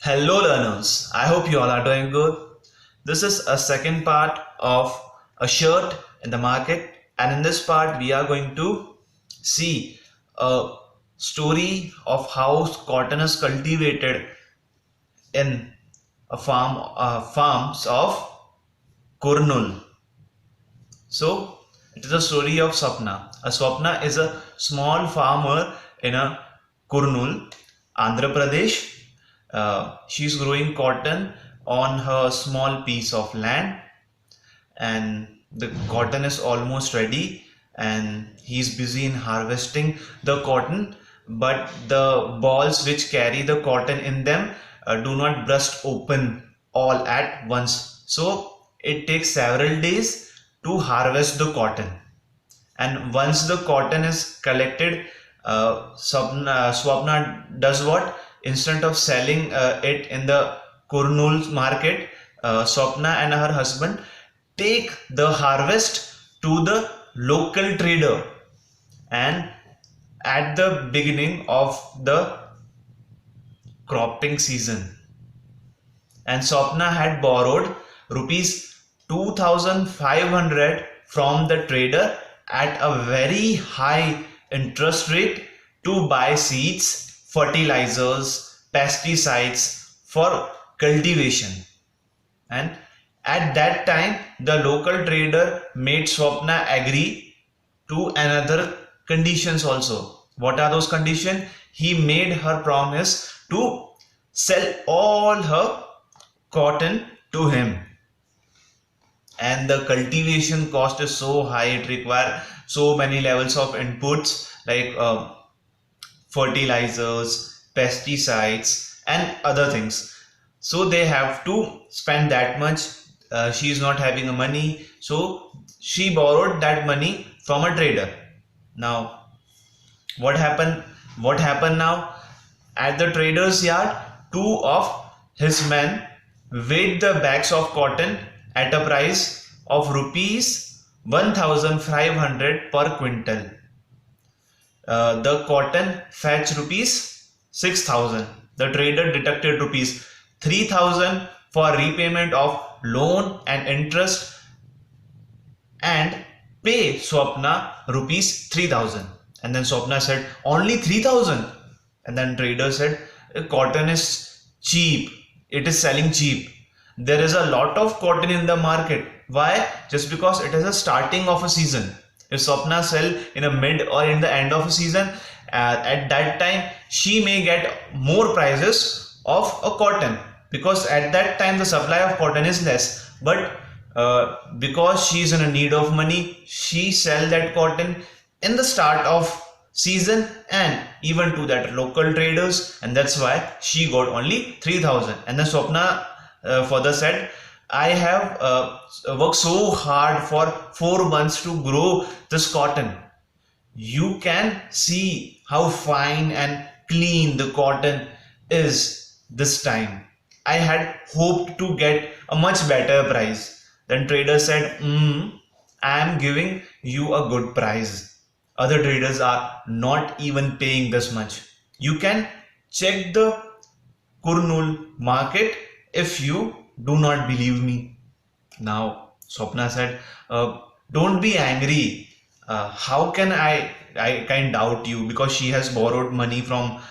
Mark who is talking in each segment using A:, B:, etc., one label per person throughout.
A: Hello learners, I hope you all are doing good. This is a second part of a shirt in the market, and in this part we are going to see a story of how cotton is cultivated in farms of Kurnul. So it is a story of Swapna. A Swapna is a small farmer in a Kurnul, Andhra Pradesh. She's growing cotton on her small piece of land, and the cotton is almost ready, and he's busy in harvesting the cotton, but the balls which carry the cotton in them do not burst open all at once. So it takes several days to harvest the cotton, and once the cotton is collected, Swapna does what? Instead of selling it in the Kurnul market, Swapna and her husband take the harvest to the local trader. And at the beginning of the cropping season, and Swapna had borrowed rupees 2500 from the trader at a very high interest rate to buy seeds, fertilizers, pesticides for cultivation. And at that time, the local trader made Swapna agree to another conditions also. What are those conditions? He made her promise to sell all her cotton to him, and the cultivation cost is so high. It requires so many levels of inputs like fertilizers, pesticides and other things, so they have to spend that much. She is not having a money, so she borrowed that money from a trader. Now what happened now? At the trader's yard, two of his men weighed the bags of cotton at a price of rupees 1500 per quintal. The cotton fetched rupees 6000. The trader deducted rupees 3000 for repayment of loan and interest, and pay Swapna rupees 3000. And then Swapna said, only 3000? And then trader said, cotton is cheap, it is selling cheap. There is a lot of cotton in the market. Why? Just because it is a starting of a season. If Swapna sell in a mid or in the end of a season, at that time she may get more prices of a cotton, because at that time the supply of cotton is less. But because she is in a need of money, she sell that cotton in the start of season and even to that local traders, and that's why she got only 3000. And then Swapna further said, I have worked so hard for 4 months to grow this cotton. You can see how fine and clean the cotton is this time. I had hoped to get a much better price. Then trader said, I am giving you a good price. Other traders are not even paying this much. You can check the Kurnul market if you do not believe me. Now Swapna said, don't be angry. How can I can doubt you, because she has borrowed money from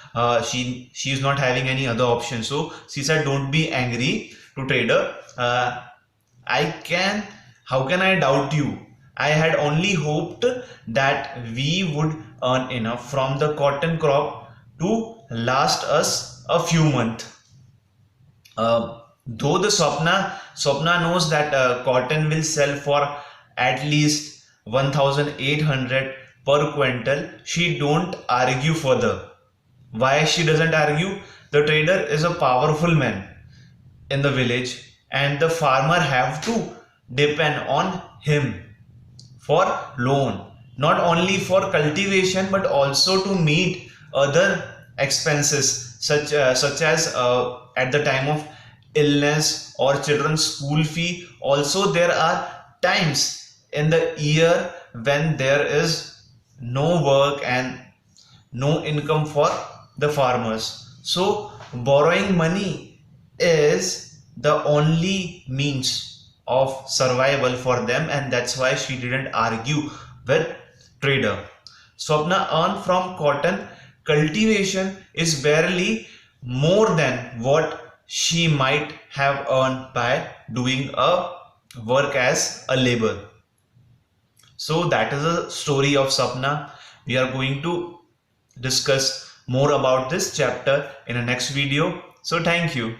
A: she is not having any other option. So she said, don't be angry to trader. I can How can I doubt you? I had only hoped that we would earn enough from the cotton crop to last us a few months. Though the Swapna knows that cotton will sell for at least 1800 per quintal, she don't argue further. Why she doesn't argue? The trader is a powerful man in the village, and the farmer have to depend on him for loan, not only for cultivation but also to meet other expenses, such as at the time of illness or children's school fee. Also there are times in the year when there is no work and no income for the farmers. So borrowing money is the only means of survival for them, and that's why she didn't argue with trader. Swapna earned from cotton cultivation is barely more than what she might have earned by doing a work as a labor. So that is a story of Sapna. We are going to discuss more about this chapter in a next video. So thank you.